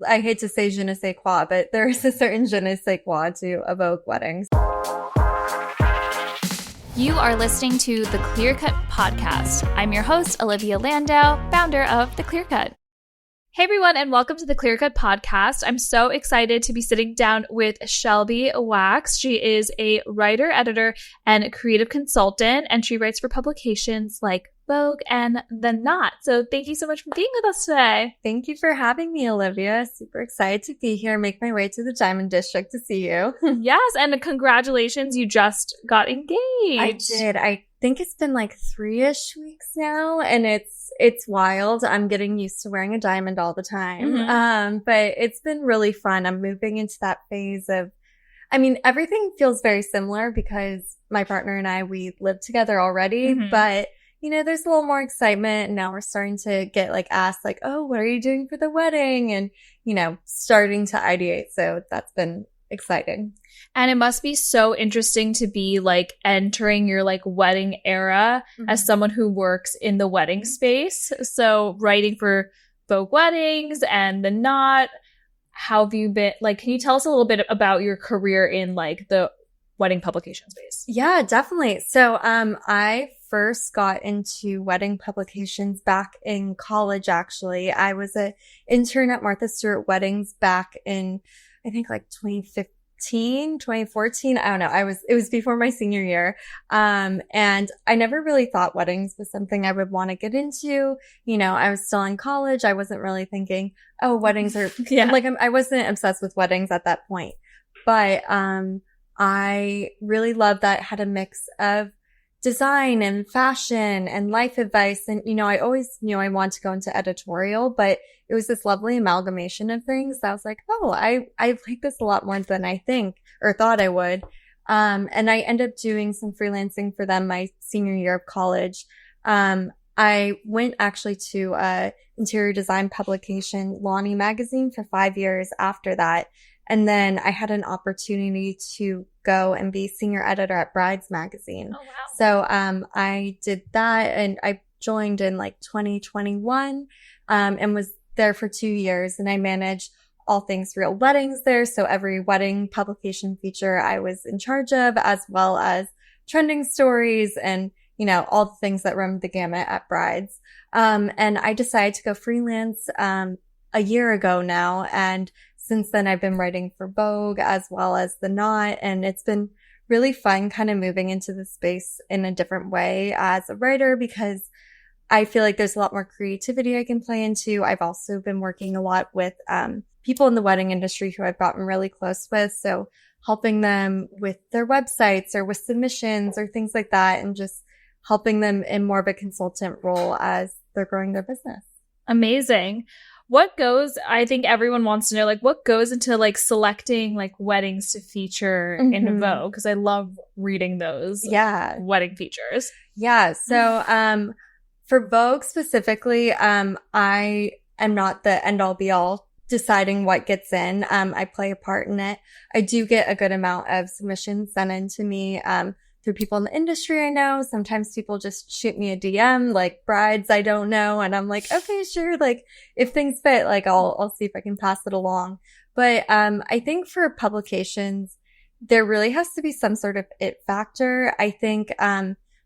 I hate to say je ne sais quoi, but there is a certain je ne sais quoi to a Vogue weddings. You are listening to The Clear Cut Podcast. I'm your host, Olivia Landau, founder of The Clear Cut. Hey everyone, and welcome to The Clear Cut Podcast. I'm so excited to be sitting down with Shelby Wax. She is a writer, editor, and creative consultant, and she writes for publications like Vogue and The Knot. So thank you so much for being with us today. Thank you for having me, Olivia. Super excited to be here, make my way to the Diamond District to see you. Yes, and congratulations, you just got engaged. I did. I think it's been like 3-ish weeks now, and it's wild. I'm getting used to wearing a diamond all the time. Mm-hmm. But it's been really fun. I'm moving into that phase of, everything feels very similar because my partner and I, we live together already, but there's a little more excitement. And now we're starting to get asked oh, what are you doing for the wedding? And, starting to ideate. So that's been exciting. And it must be so interesting to be entering your wedding era as someone who works in the wedding space. So writing for Vogue Weddings and The Knot, how have you been, can you tell us a little bit about your career in the wedding publication space? Yeah, definitely. So I first got into wedding publications back in college, actually. I was an intern at Martha Stewart Weddings back in, I think 2014. I don't know. It was before my senior year. And I never really thought weddings was something I would want to get into. I was still in college. I wasn't really thinking, oh, weddings are, I wasn't obsessed with weddings at that point. But, I really loved that it had a mix of design and fashion and life advice. And, I always knew I wanted to go into editorial, but it was this lovely amalgamation of things. I was like, oh, I like this a lot more than I think or thought I would. And I ended up doing some freelancing for them my senior year of college. I went actually to a interior design publication, Lonny Magazine, for 5 years after that. And then I had an opportunity to go and be senior editor at Brides Magazine. Oh, wow. So I did that, and I joined in 2021 and was there for 2 years. And I managed all things real weddings there. So every wedding publication feature I was in charge of, as well as trending stories and, all the things that run the gamut at Brides. And I decided to go freelance a year ago now. And since then, I've been writing for Vogue as well as The Knot, and it's been really fun kind of moving into the space in a different way as a writer because I feel like there's a lot more creativity I can play into. I've also been working a lot with people in the wedding industry who I've gotten really close with, so helping them with their websites or with submissions or things like that, and just helping them in more of a consultant role as they're growing their business. Amazing. I think everyone wants to know, what goes into selecting weddings to feater in Vogue? Because I love reading those wedding features. Yeah. So, for Vogue specifically, I am not the end all be all deciding what gets in. I play a part in it. I do get a good amount of submissions sent in to me, through people in the industry I know. Sometimes people just shoot me a DM, brides I don't know. And I'm like, okay, sure. If things fit, I'll see if I can pass it along. But, I think for publications, there really has to be some sort of it factor. I think,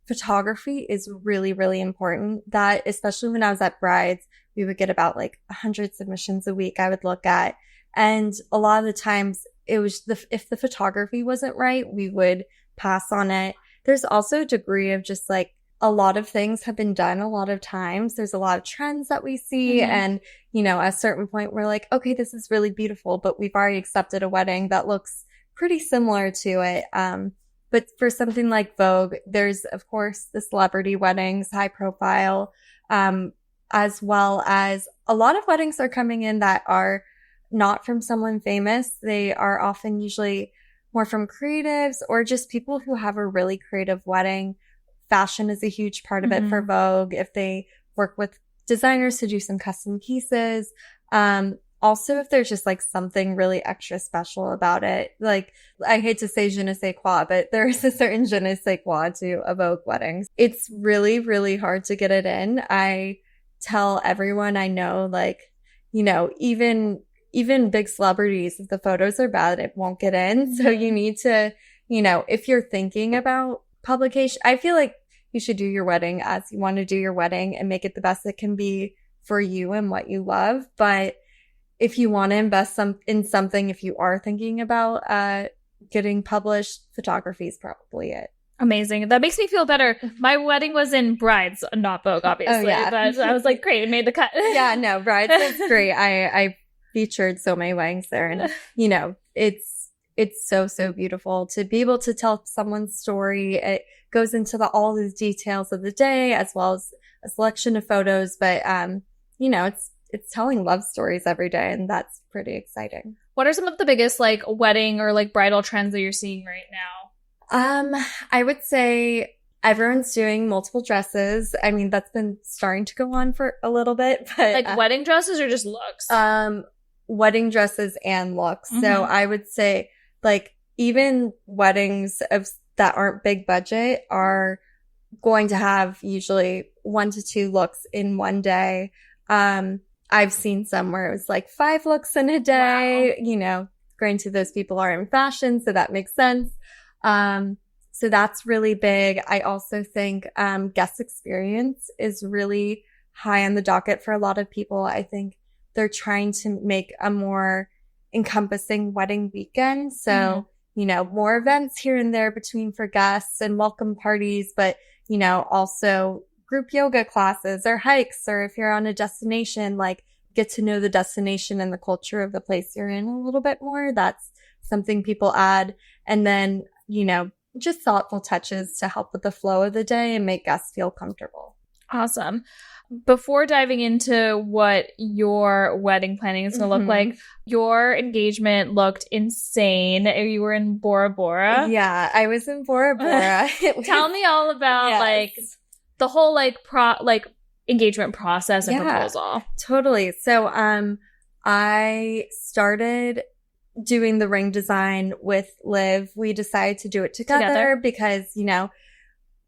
photography is really, really important. That, especially when I was at Brides, we would get about 100 submissions a week I would look at. And a lot of the times it was if the photography wasn't right, we would pass on it. There's also a degree of just a lot of things have been done a lot of times. There's a lot of trends that we see. And, at a certain point we're like, okay, this is really beautiful, but we've already accepted a wedding that looks pretty similar to it. But for something like Vogue, there's of course the celebrity weddings, high profile, as well as a lot of weddings are coming in that are not from someone famous. They are often usually more from creatives or just people who have a really creative wedding. Fashion is a huge part of it for Vogue. If they work with designers to do some custom pieces. Also, if there's just something really extra special about it. I hate to say je ne sais quoi, but there is a certain je ne sais quoi to a Vogue weddings. It's really, really hard to get it in. I tell everyone I know, even even big celebrities, if the photos are bad, it won't get in. So you need to, if you're thinking about publication, I feel like you should do your wedding as you want to do your wedding and make it the best it can be for you and what you love. But if you want to invest in something, if you are thinking about getting published, photography is probably it. Amazing. That makes me feel better. My wedding was in Brides, not Vogue, obviously. Oh, yeah. But I was like, great, it made the cut. Yeah, no, Brides is great. I featured so many weddings there, and it's so, so beautiful to be able to tell someone's story. It goes into all the details of the day as well as a selection of photos, but it's telling love stories every day, and that's pretty exciting. What are some of the biggest like wedding or like bridal trends that you're seeing right now? I would say everyone's doing multiple dresses. I mean, that's been starting to go on for a little bit, but like wedding dresses or just looks? Wedding dresses and looks. Mm-hmm. So I would say like even weddings that aren't big budget are going to have usually 1 to 2 looks in one day. I've seen some where it was like 5 looks in a day. Wow. Granted, those people are in fashion, so that makes sense. So that's really big. I also think guest experience is really high on the docket for a lot of people. I think they're trying to make a more encompassing wedding weekend. So, more events here and there between for guests and welcome parties, but, also group yoga classes or hikes, or if you're on a destination, like get to know the destination and the culture of the place you're in a little bit more. That's something people add. And then, just thoughtful touches to help with the flow of the day and make guests feel comfortable. Awesome. Before diving into what your wedding planning is going to look like, your engagement looked insane. You were in Bora Bora. Yeah, I was in Bora Bora. Tell me all about like the whole like engagement process and proposal. Totally. So I started doing the ring design with Liv. We decided to do it together because,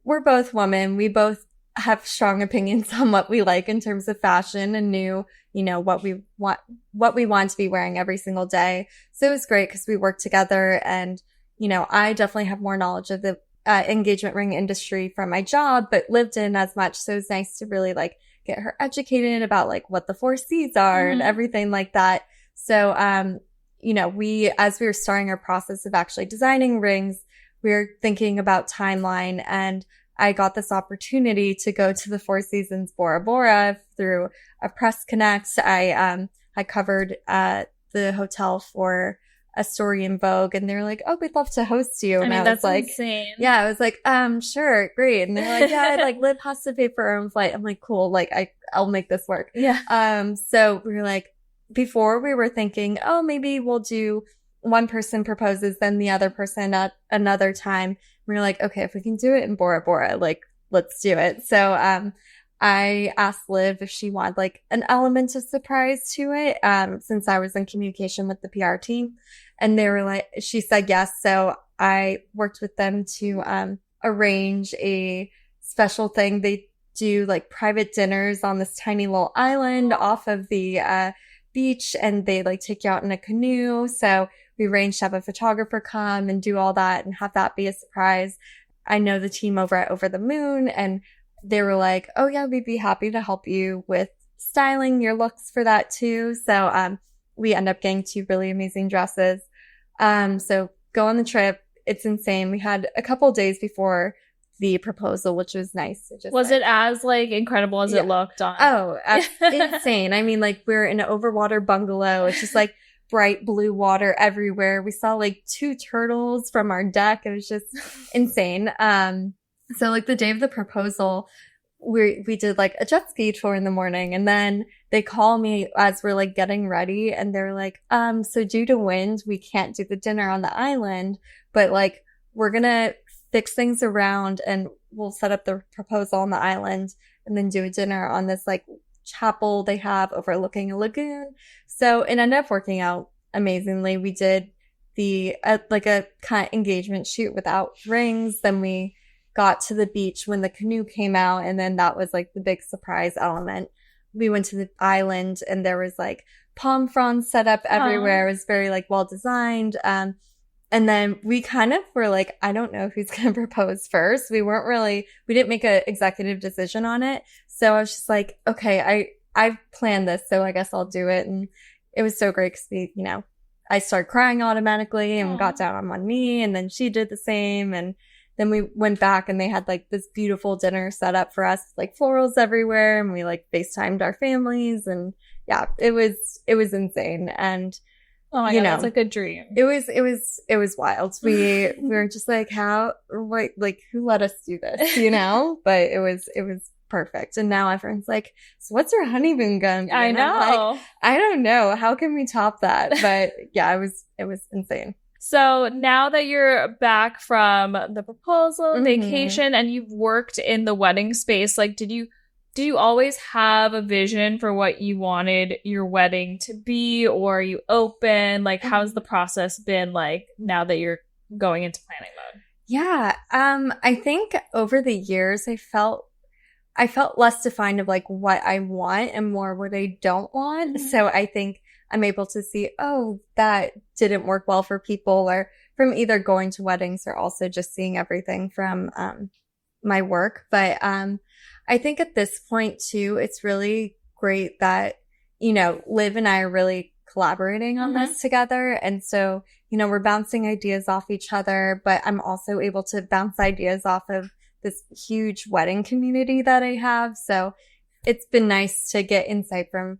we're both women. We both have strong opinions on what we like in terms of fashion and knew, what we want to be wearing every single day. So it was great because we worked together and, I definitely have more knowledge of the engagement ring industry from my job, but lived in as much. So it's nice to really like get her educated about like what the 4 C's are and everything like that. So, as we were starting our process of actually designing rings, we were thinking about timeline, and I got this opportunity to go to the 4 Seasons Bora Bora through a press connect. I covered the hotel for a story in Vogue, and they were like, "Oh, we'd love to host you." And I was that's like, insane. "Yeah," I was like, "Sure, great." And they're like, "Yeah, like Liv has to pay for her own flight." I'm like, "Cool, like I'll make this work." Yeah. So we were like, before we were thinking, oh, maybe we'll do one person proposes, then the other person at another time. We were like, okay, if we can do it in Bora Bora, like, let's do it. So, I asked Liv if she wanted like an element of surprise to it, since I was in communication with the PR team, and they were like, she said yes. So I worked with them to, arrange a special thing. They do like private dinners on this tiny little island off of the, beach, and they like take you out in a canoe. So we arranged to have a photographer come and do all that and have that be a surprise. I know the team over at Over the Moon, and they were like, oh yeah, we'd be happy to help you with styling your looks for that too. So we end up getting 2 really amazing dresses. So go on the trip. It's insane. We had a couple days before the proposal, which was nice. Was it as like incredible as it looked on? Oh, insane. I mean, like we're in an overwater bungalow. It's just like bright blue water everywhere. We saw like 2 turtles from our deck. It was just insane. So like the day of the proposal, we did like a jet ski tour in the morning, and then they call me as we're like getting ready, and they're like, so due to wind, we can't do the dinner on the island, but like we're gonna fix things around and we'll set up the proposal on the island and then do a dinner on this like chapel they have overlooking a lagoon. So it ended up working out amazingly. We did the like a kind of engagement shoot without rings. Then we got to the beach when the canoe came out, and then that was like the big surprise element. We went to the island, and there was like palm fronds set up everywhere. It was very like well designed. And then we kind of were like, I don't know who's going to propose first. We didn't make an executive decision on it. So I was just like, okay, I've planned this, so I guess I'll do it. And it was so great because I started crying automatically and got down on one knee, and then she did the same. And then we went back and they had like this beautiful dinner set up for us, like florals everywhere. And we like FaceTimed our families, and yeah, it was insane. And oh my God, that's like a dream. It was wild. We were just like, who let us do this, But it was perfect. And now everyone's like, so what's our honeymoon gonna be? I know. Like, I don't know. How can we top that? But yeah, it was insane. So now that you're back from the proposal, vacation, and you've worked in the wedding space, like, did you always have a vision for what you wanted your wedding to be, or are you open? Like, how's the process been like now that you're going into planning mode? Yeah. I think over the years I felt less defined of like what I want and more what I don't want. So I think I'm able to see, oh, that didn't work well for people, or from either going to weddings or also just seeing everything from my work. But I think at this point too, it's really great that, Liv and I are really collaborating on this together. And so, we're bouncing ideas off each other, but I'm also able to bounce ideas off of this huge wedding community that I have. So it's been nice to get insight from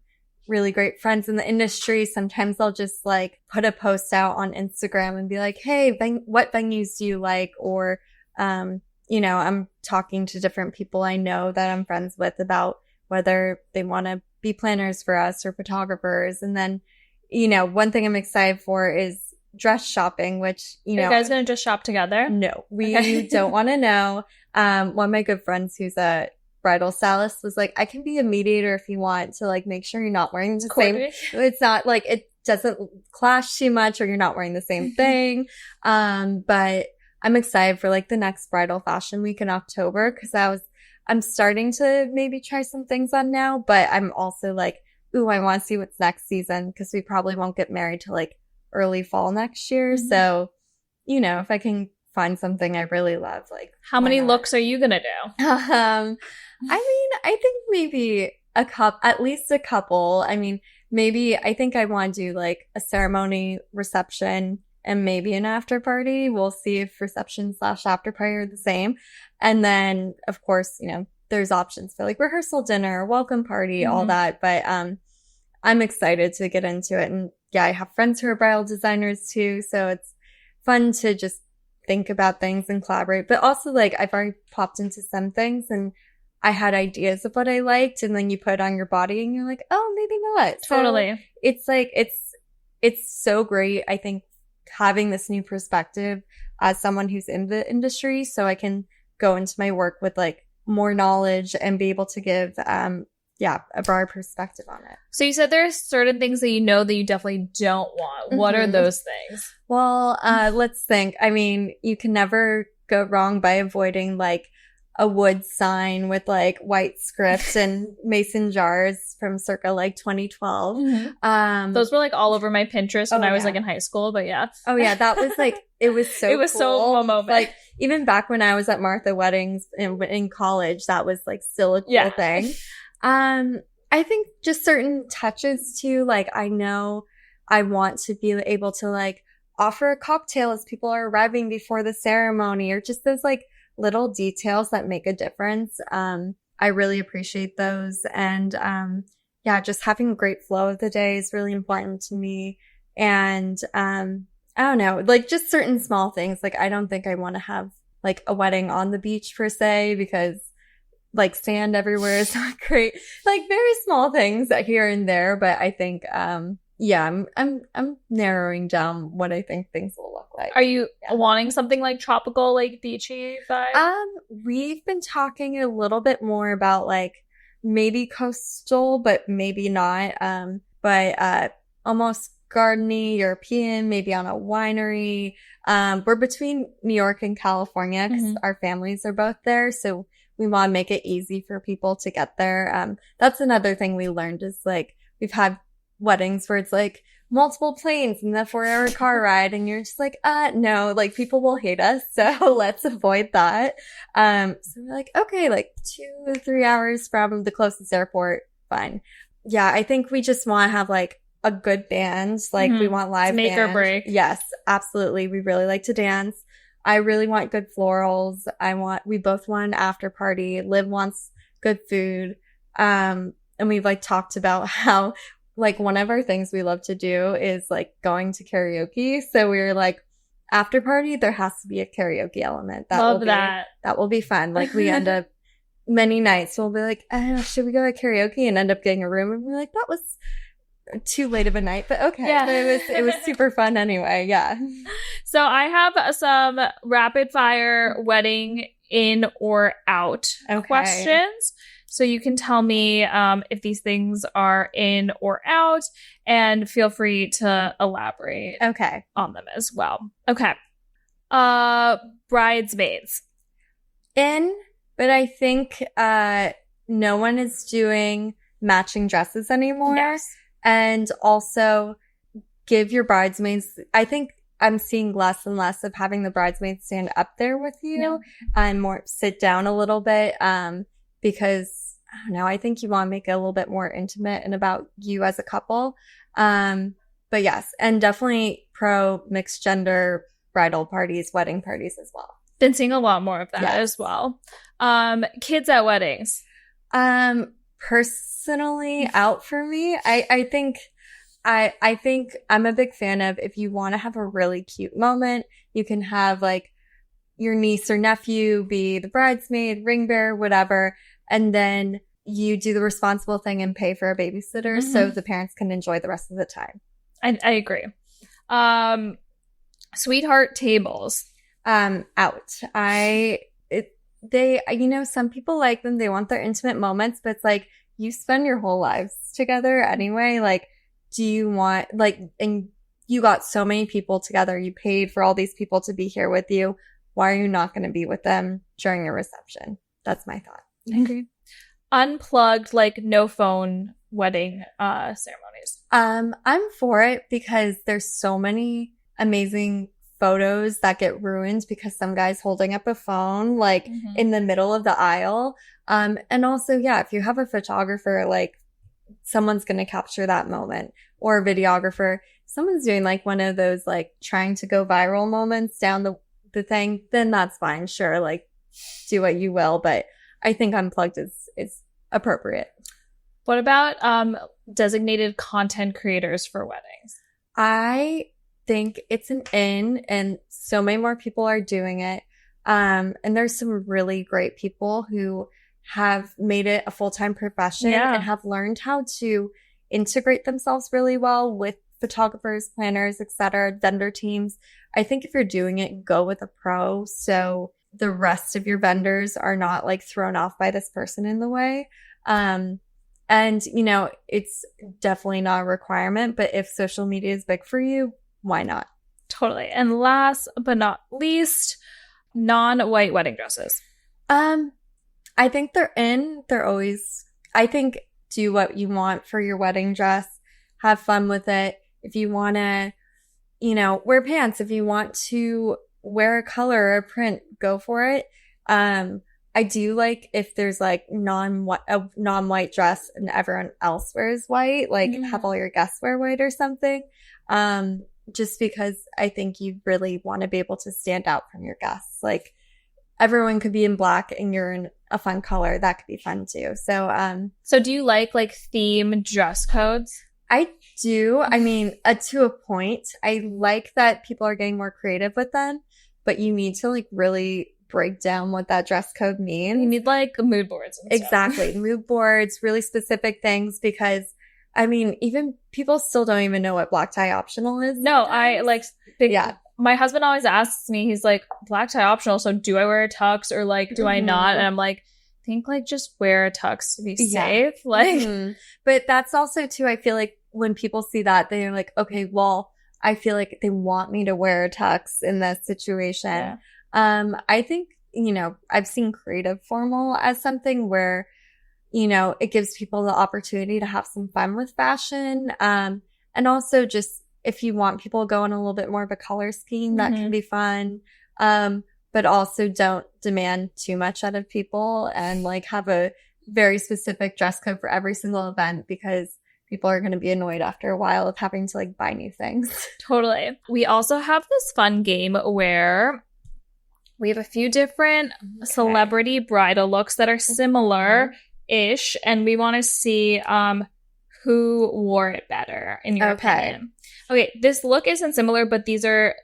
really great friends in the industry. Sometimes I'll just like put a post out on Instagram and be like, hey, what venues do you like? Or, I'm talking to different people I know that I'm friends with about whether they want to be planners for us or photographers. And then, one thing I'm excited for is dress shopping, which, Are you guys going to just shop together? No, we don't want to know. One of my good friends who's a bridal stylist was like, I can be a mediator if you want to like make sure you're not wearing the same. It's not like it doesn't clash too much or you're not wearing the same thing. But I'm excited for like the next bridal fashion week in October because I'm starting to maybe try some things on now, but I'm also like, ooh, I want to see what's next season because we probably won't get married till like early fall next year. So, if I can find something I really love, like how many looks are you gonna do? I think maybe at least a couple. I mean, maybe I think I want to do like a ceremony, reception, and maybe an after party. We'll see if reception/after party are the same. And then, of course, there's options for like rehearsal dinner, welcome party, all that. But I'm excited to get into it. And yeah, I have friends who are bridal designers too. So it's fun to just think about things and collaborate. But also like I've already popped into some things and I had ideas of what I liked. And then you put it on your body and you're like, oh, maybe not. Totally. So it's like, it's so great. I think having this new perspective as someone who's in the industry, so I can go into my work with like more knowledge and be able to give, a broader perspective on it. So you said there are certain things that that you definitely don't want. What are those things? Well, let's think. I mean, you can never go wrong by avoiding like a wood sign with like white script and mason jars from circa like 2012. Those were like all over my Pinterest when I was like in high school, but yeah. Oh yeah, that was like, it was so it was cool. so a moment. Like even back when I was at Martha Weddings in college, that was like still a cool thing. I think just certain touches too, like I know I want to be able to like offer a cocktail as people are arriving before the ceremony, or just those like little details that make a difference. I really appreciate those. And just having a great flow of the day is really important to me. And I don't know, like just certain small things. Like I don't think I want to have like a wedding on the beach per se, because like sand everywhere is not great. Like very small things here and there, but I think I'm narrowing down what I think things will look like. Are you wanting something like tropical, like beachy vibe? We've been talking a little bit more about like maybe coastal, but maybe not. But almost gardeny, European, maybe on a winery. We're between New York and California because our families are both there, so we want to make it easy for people to get there. That's another thing we learned is like we've had weddings where it's like multiple planes and the 4-hour car ride and you're just like, no, like people will hate us. So let's avoid that. So we're like, okay, like 2 to 3 hours from the closest airport. Fine. Yeah. I think we just want to have like a good band. Like we want live make band. or break. Yes, absolutely. We really like to dance. I really want good florals. We both want an after party. Liv wants good food. And we've like talked about how like one of our things we love to do is like going to karaoke. So we were like, after party, there has to be a karaoke element. That will be fun. Like we end up many nights we'll be like, should we go to karaoke and end up getting a room? And we're like, that was too late of a night, but okay. Yeah. But it was super fun anyway. Yeah. So I have some rapid fire wedding in or out questions. So you can tell me if these things are in or out, and feel free to elaborate on them as well. Okay. Bridesmaids. In, but I think no one is doing matching dresses anymore. Yes. And also give your bridesmaids, I think I'm seeing less and less of having the bridesmaids stand up there with you and more sit down a little bit because, I don't know, I think you want to make it a little bit more intimate and about you as a couple. But yes, and definitely pro mixed gender bridal parties, wedding parties as well. Been seeing a lot more of that as well. Kids at weddings. Personally, out for me. I think I'm a big fan of, if you want to have a really cute moment, you can have like your niece or nephew be the bridesmaid, ring bearer, whatever, and then you do the responsible thing and pay for a babysitter so the parents can enjoy the rest of the time. I agree. Sweetheart tables. Out. Some people like them. They want their intimate moments, but it's like, you spend your whole lives together anyway. Like, do you want, like, and you got so many people together. You paid for all these people to be here with you. Why are you not going to be with them during your reception? That's my thought. I agree. Unplugged, like no phone wedding ceremonies. I'm for it because there's so many amazing photos that get ruined because some guy's holding up a phone like in the middle of the aisle. And also, if you have a photographer, like someone's going to capture that moment, or a videographer, someone's doing like one of those like trying to go viral moments down the thing, then that's fine. Sure. Like do what you will. But I think unplugged is appropriate. What about designated content creators for weddings? I think it's an in, and so many more people are doing it. And there's some really great people who have made it a full-time profession and have learned how to integrate themselves really well with photographers, planners, etc., vendor teams. I think if you're doing it, go with a pro so the rest of your vendors are not like thrown off by this person in the way. And, it's definitely not a requirement, but if social media is big for you, why not? Totally. And last but not least, non-white wedding dresses. I think I think do what you want for your wedding dress. Have fun with it. If you want to, wear pants, if you want to wear a color or a print, go for it. I do like if there's like a non-white dress and everyone else wears white, like have all your guests wear white or something. Just because I think you really want to be able to stand out from your guests. Like everyone could be in black and you're in a fun color. That could be fun too. So do you like theme dress codes? I do. I mean, to a point. I like that people are getting more creative with them, but you need to like really break down what that dress code means. You need like mood boards and stuff. Exactly. Mood boards, really specific things, because I mean, even people still don't even know what black tie optional is. No, I like my husband always asks me, he's like, black tie optional, so do I wear a tux or like do I not? And I'm like, think like just wear a tux to be safe. Like But that's also too, I feel like when people see that, they're like, okay, well, I feel like they want me to wear a tux in this situation. Yeah. I think, I've seen creative formal as something where it gives people the opportunity to have some fun with fashion. And also just if you want people to go on a little bit more of a color scheme, that can be fun. But also don't demand too much out of people and like have a very specific dress code for every single event, because people are going to be annoyed after a while of having to like buy new things. Totally. We also have this fun game where we have a few different celebrity bridal looks that are similar-ish, and we want to see who wore it better, in your opinion. Okay, this look isn't similar, but these are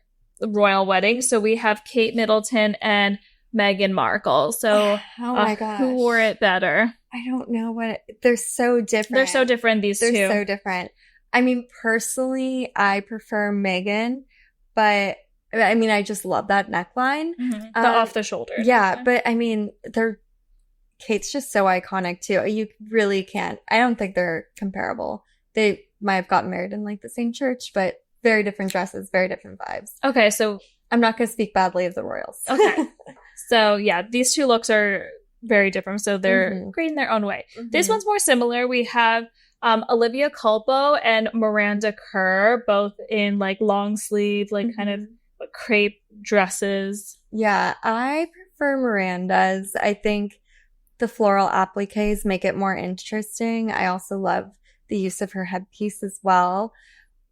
royal weddings. So we have Kate Middleton and Meghan Markle. So oh my gosh, who wore it better? I don't know they're so different. They're so different, these two. They're so different. I mean, personally, I prefer Meghan, but I mean, I just love that neckline. The off the shoulder. Yeah, but I mean, Kate's just so iconic too. You really can't. I don't think they're comparable. They might have gotten married in like the same church, but very different dresses, very different vibes. Okay, so I'm not going to speak badly of the royals. Okay. So yeah, these two looks are very different. So they're great in their own way. This one's more similar. We have Olivia Culpo and Miranda Kerr, both in like long sleeve, like kind of crepe dresses. Yeah, I prefer Miranda's. I think the floral appliques make it more interesting. I also love the use of her headpiece as well.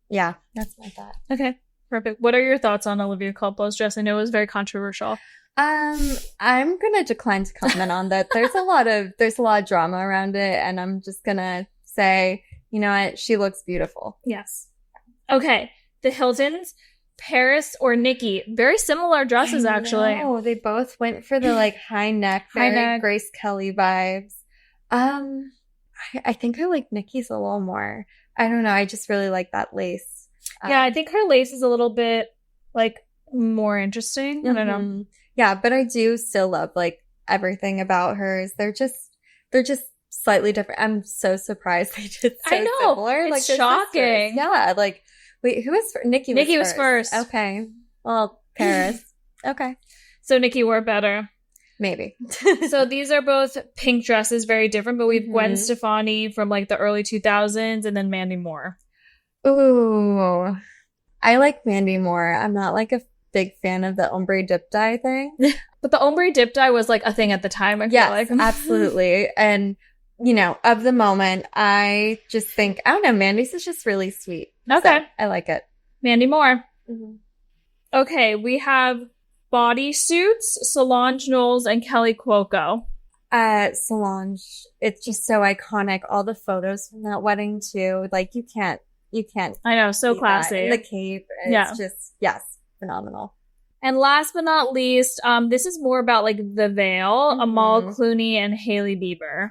Yeah, that's my thought. Okay, perfect. What are your thoughts on Olivia Culpo's dress? I know it was very controversial. I'm gonna decline to comment on that. There's a lot of drama around it, and I'm just gonna say, you know what, she looks beautiful. Yes. Okay, the Hiltons, Paris or Nikki, very similar dresses actually. Oh, they both went for the like high neck, Grace Kelly vibes. I think I like Nikki's a little more. I don't know. I just really like that lace. Yeah, I think her lace is a little bit like more interesting. I don't know. Yeah, but I do still love like everything about hers. They're just slightly different. I'm so surprised they did so similar. It's like shocking. Yeah, like wait, who was Nikki? Nikki was first. Okay. Well, Paris. Okay. So Nikki wore better. Maybe. So these are both pink dresses, very different, but we have Gwen Stefani from like the early 2000s and then Mandy Moore. Ooh. I like Mandy Moore. I'm not like a big fan of the ombre dip dye thing. But the ombre dip dye was like a thing at the time, I feel like. Absolutely. And, of the moment, I just think, I don't know, Mandy's is just really sweet. Okay. So I like it. Mandy Moore. Okay, we have bodysuits, Solange Knowles and Kelly Cuoco. Solange, it's just so iconic. All the photos from that wedding too. Like you can't. I know, so classy. The cape, it's just, yes, phenomenal. And last but not least, this is more about like the veil, Amal Clooney and Hailey Bieber.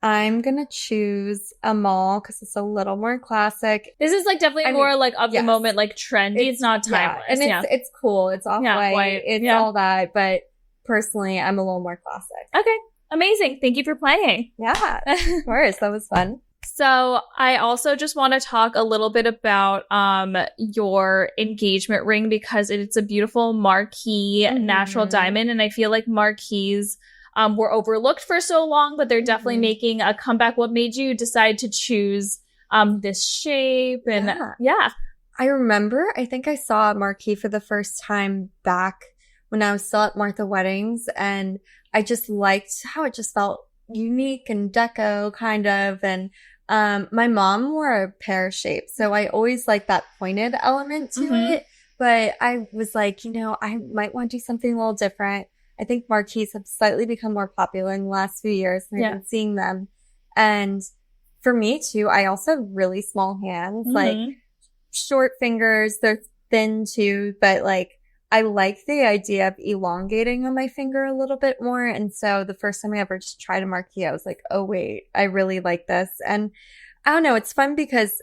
I'm gonna choose Amal because it's a little more classic. This is like definitely more like of the moment, like trendy. It's not timeless. Yeah, and it's cool. It's off-white. It's all that. But personally, I'm a little more classic. Okay, amazing. Thank you for playing. Yeah, of course. That was fun. So I also just want to talk a little bit about your engagement ring because it's a beautiful marquise natural diamond, and I feel like marquises were overlooked for so long, but they're definitely making a comeback. What made you decide to choose this shape? And I remember, I think I saw a marquis for the first time back when I was still at Martha Weddings, and I just liked how it just felt unique and deco kind of. And my mom wore a pear shape, so I always liked that pointed element to it. But I was like, I might want to do something a little different. I think marquise have slightly become more popular in the last few years, and I've been seeing them. And for me too, I also have really small hands, like short fingers. They're thin too, but like I like the idea of elongating on my finger a little bit more. And so the first time I ever just tried a marquise, I was like, oh wait, I really like this. And I don't know, it's fun because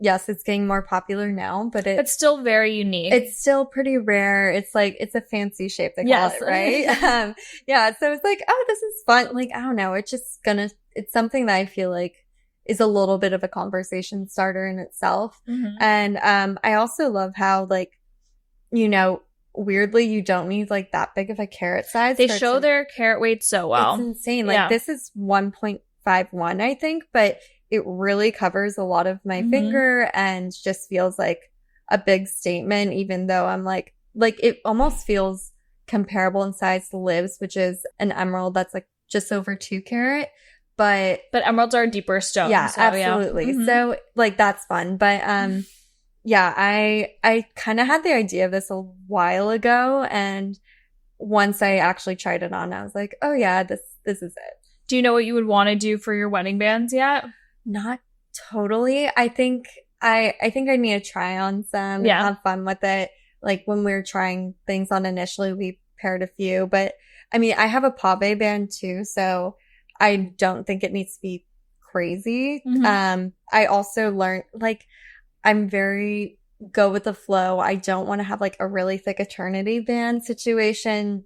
yes, it's getting more popular now, but it's still very unique. It's still pretty rare. It's like, it's a fancy shape, they call it, right? So it's like, oh, this is fun. Like, I don't know. It's something that I feel like is a little bit of a conversation starter in itself. And I also love how, like, weirdly, you don't need like that big of a carat size. They show their carat weight so well. It's insane. Like this is 1.51, I think, but it really covers a lot of my finger and just feels like a big statement, even though I'm like it almost feels comparable in size to Liv's, which is an emerald that's like just over 2 carat. But emeralds are a deeper stone. Yeah, so, absolutely. Yeah. So like that's fun. But yeah, I kind of had the idea of this a while ago, and once I actually tried it on, I was like, oh yeah, this is it. Do you know what you would want to do for your wedding bands yet? Not totally. I think I need to try on some and have fun with it. Like when we were trying things on initially, we paired a few, but I mean, I have a pave band too, so I don't think it needs to be crazy. I also learned, like, I'm very go with the flow. I don't want to have like a really thick eternity band situation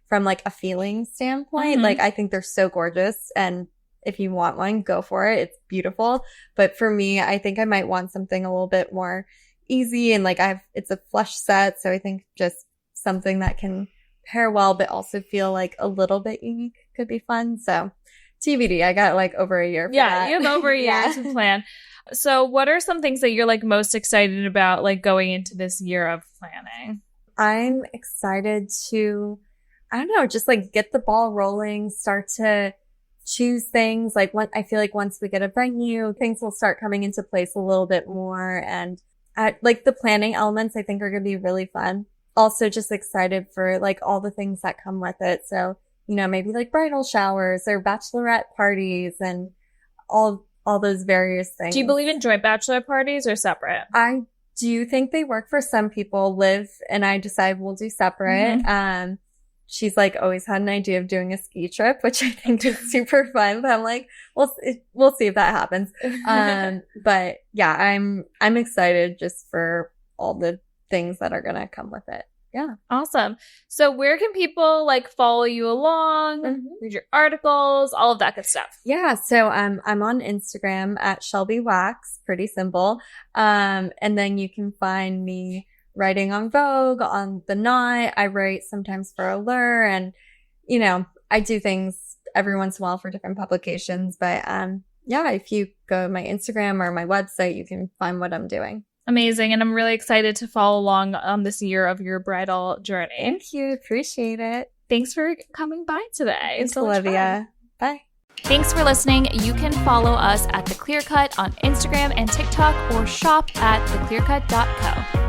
from like a feeling standpoint. Like, I think they're so gorgeous, and if you want one, go for it. It's beautiful. But for me, I think I might want something a little bit more easy, and like it's a flush set, so I think just something that can pair well but also feel like a little bit unique could be fun. So TBD. I got like over a year for that. You have over a year to plan. So what are some things that you're like most excited about, like going into this year of planning? I'm excited to, I don't know, just like get the ball rolling, start to choose things. Like I feel like once we get a venue, things will start coming into place a little bit more. And like the planning elements, I think are going to be really fun. Also just excited for like all the things that come with it. So, you know, maybe like bridal showers or bachelorette parties and all those various things. Do you believe in joint bachelorette parties or separate? I do think they work for some people. Liv and I decide we'll do separate. She's like always had an idea of doing a ski trip, which I think is super fun. But I'm like, we'll see if that happens. But yeah, I'm excited just for all the things that are gonna come with it. Yeah. Awesome. So where can people like follow you along, read your articles, all of that good stuff? Yeah. So I'm on Instagram at Shelby Wax, pretty simple. And then you can find me writing on Vogue, on The Knot. I write sometimes for Allure, and you know, I do things every once in a while for different publications. But yeah, if you go to my Instagram or my website, you can find what I'm doing. Amazing. And I'm really excited to follow along on this year of your bridal journey. Thank you. Appreciate it. Thanks for coming by today. Thanks, Olivia. Bye. Thanks for listening. You can follow us at The Clear Cut on Instagram and TikTok, or shop at theclearcut.co.